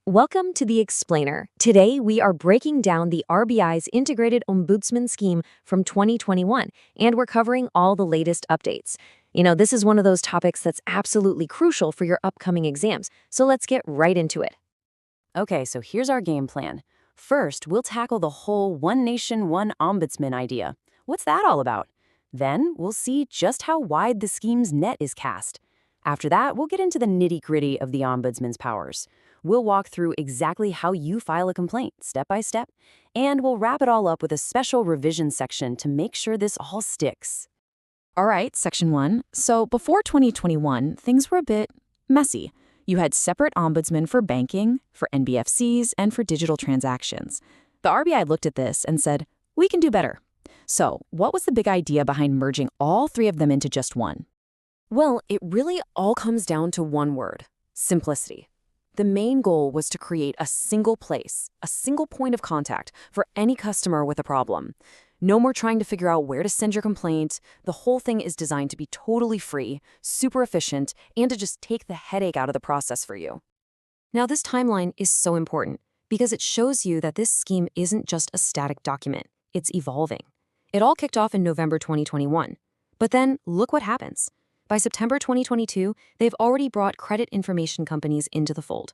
Welcome to The Explainer. Today, we are breaking down the RBI's Integrated Ombudsman Scheme from 2021, and we're covering all the latest updates. This is one of those topics that's absolutely crucial for your upcoming exams, so let's get right into it. Okay, so here's our game plan. First, we'll tackle the whole one nation, one ombudsman idea. What's that all about? Then, we'll see just how wide the scheme's net is cast. After that, we'll get into the nitty-gritty of the ombudsman's powers. We'll walk through exactly how you file a complaint, step by step, and we'll wrap it all up with a special revision section to make sure this all sticks. All right, Section 1. So before 2021, things were a bit messy. You had separate ombudsmen for banking, for NBFCs, and for digital transactions. The RBI looked at this and said, we can do better. So what was the big idea behind merging all three of them into just one? Well, it really all comes down to one word: simplicity. The main goal was to create a single place, a single point of contact for any customer with a problem. No more trying to figure out where to send your complaint. The whole thing is designed to be totally free, super efficient, and to just take the headache out of the process for you. Now, this timeline is so important because it shows you that this scheme isn't just a static document, it's evolving. It all kicked off in November 2021. But then, look what happens. By September 2022, they've already brought credit information companies into the fold.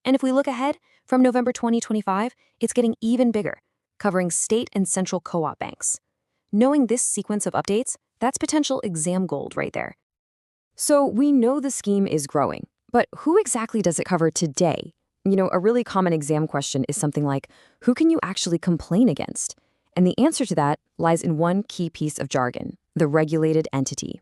And if we look ahead, from November 2025, it's getting even bigger, covering state and central co-op banks. Knowing this sequence of updates, that's potential exam gold right there. So we know the scheme is growing, but who exactly does it cover today? A really common exam question is something like, who can you actually complain against? And the answer to that lies in one key piece of jargon: the regulated entity.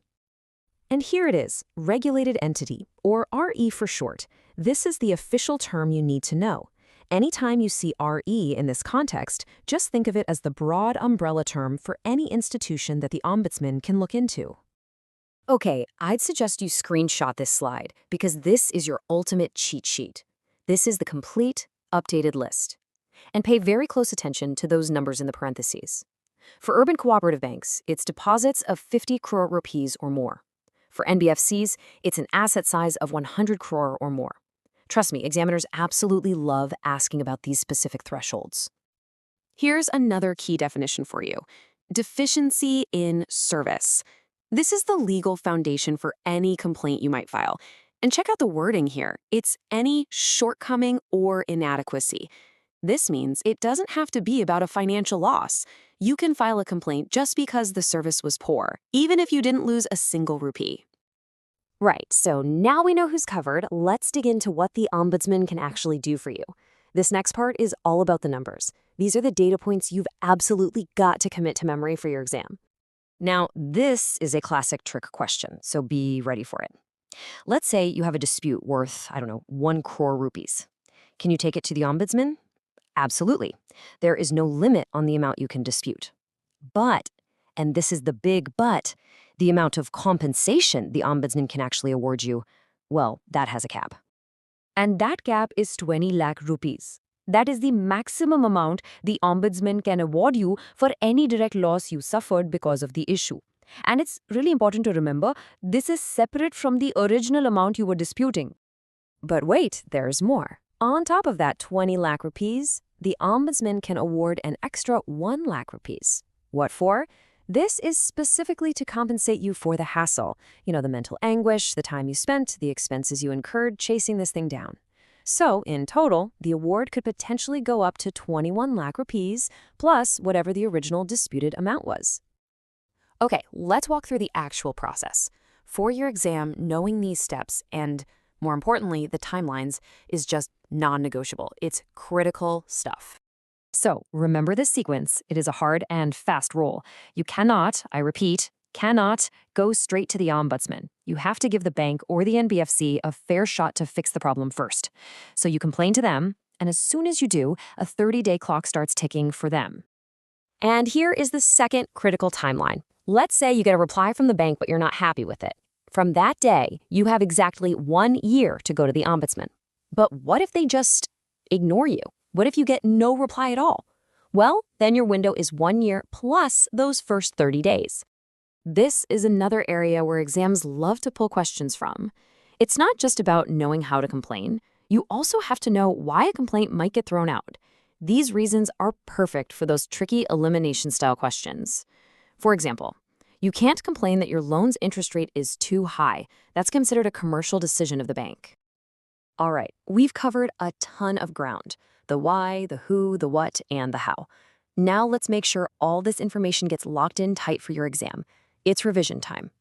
And here it is, regulated entity, or RE for short. This is the official term you need to know. Anytime you see RE in this context, just think of it as the broad umbrella term for any institution that the Ombudsman can look into. Okay, I'd suggest you screenshot this slide because this is your ultimate cheat sheet. This is the complete, updated list. And pay very close attention to those numbers in the parentheses. For urban cooperative banks, it's deposits of 50 crore rupees or more. For NBFCs, it's an asset size of 100 crore or more. Trust me, examiners absolutely love asking about these specific thresholds. Here's another key definition for you: deficiency in service. This is the legal foundation for any complaint you might file. And check out the wording here. It's any shortcoming or inadequacy. This means it doesn't have to be about a financial loss. You can file a complaint just because the service was poor, even if you didn't lose a single rupee. Right, so now we know who's covered, let's dig into what the Ombudsman can actually do for you. This next part is all about the numbers. These are the data points you've absolutely got to commit to memory for your exam. Now, this is a classic trick question, so be ready for it. Let's say you have a dispute worth, 1 crore rupees. Can you take it to the Ombudsman? Absolutely. There is no limit on the amount you can dispute. But, and this is the big but, the amount of compensation the Ombudsman can actually award you, well, that has a cap. And that cap is 20 lakh rupees. That is the maximum amount the Ombudsman can award you for any direct loss you suffered because of the issue. And it's really important to remember, this is separate from the original amount you were disputing. But wait, there's more. On top of that 20 lakh rupees, the Ombudsman can award an extra 1 lakh rupees. What for? This is specifically to compensate you for the hassle, the mental anguish, the time you spent, the expenses you incurred chasing this thing down. So, in total, the award could potentially go up to 21 lakh rupees, plus whatever the original disputed amount was. Okay, let's walk through the actual process. For your exam, knowing these steps and, more importantly, the timelines is just non-negotiable. It's critical stuff. So remember this sequence. It is a hard and fast rule. You cannot, I repeat, cannot go straight to the Ombudsman. You have to give the bank or the NBFC a fair shot to fix the problem first. So you complain to them, and as soon as you do, a 30-day clock starts ticking for them. And here is the second critical timeline. Let's say you get a reply from the bank, but you're not happy with it. From that day, you have exactly 1 year to go to the Ombudsman. But what if they just ignore you? What if you get no reply at all? Well, then your window is 1 year plus those first 30 days. This is another area where exams love to pull questions from. It's not just about knowing how to complain. You also have to know why a complaint might get thrown out. These reasons are perfect for those tricky elimination-style questions. For example, you can't complain that your loan's interest rate is too high. That's considered a commercial decision of the bank. All right, we've covered a ton of ground: the why, the who, the what, and the how. Now let's make sure all this information gets locked in tight for your exam. It's revision time.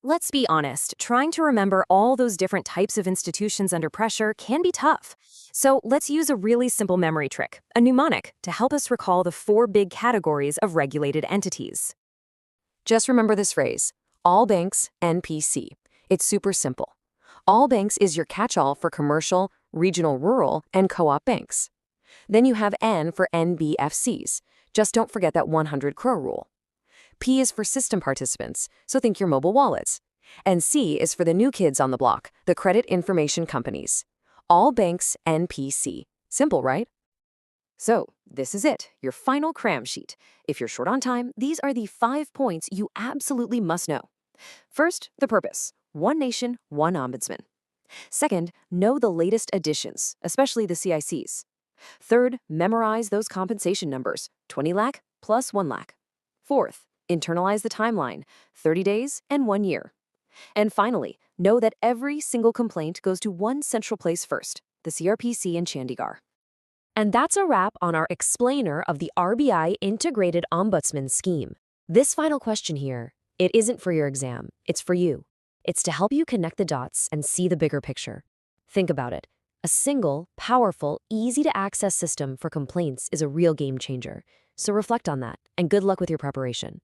Let's be honest, trying to remember all those different types of institutions under pressure can be tough. So let's use a really simple memory trick, a mnemonic, to help us recall the 4 big categories of regulated entities. Just remember this phrase: all banks, NPC. It's super simple. All banks is your catch-all for commercial, regional, rural, and co-op banks. Then you have N for NBFCs. Just don't forget that 100 crore rule. P is for system participants, so think your mobile wallets. And C is for the new kids on the block, the credit information companies. All banks, NPC. Simple, right? So, this is it, your final cram sheet. If you're short on time, these are the 5 points you absolutely must know. First, the purpose: one nation, one ombudsman. Second, know the latest additions, especially the CICs. Third, memorize those compensation numbers: 20 lakh plus 1 lakh. Fourth, internalize the timeline: 30 days and 1 year. And finally, know that every single complaint goes to one central place first: the CRPC in Chandigarh. And that's a wrap on our explainer of the RBI Integrated Ombudsman Scheme. This final question here, it isn't for your exam, it's for you. It's to help you connect the dots and see the bigger picture. Think about it. A single, powerful, easy-to-access system for complaints is a real game changer. So reflect on that, and good luck with your preparation.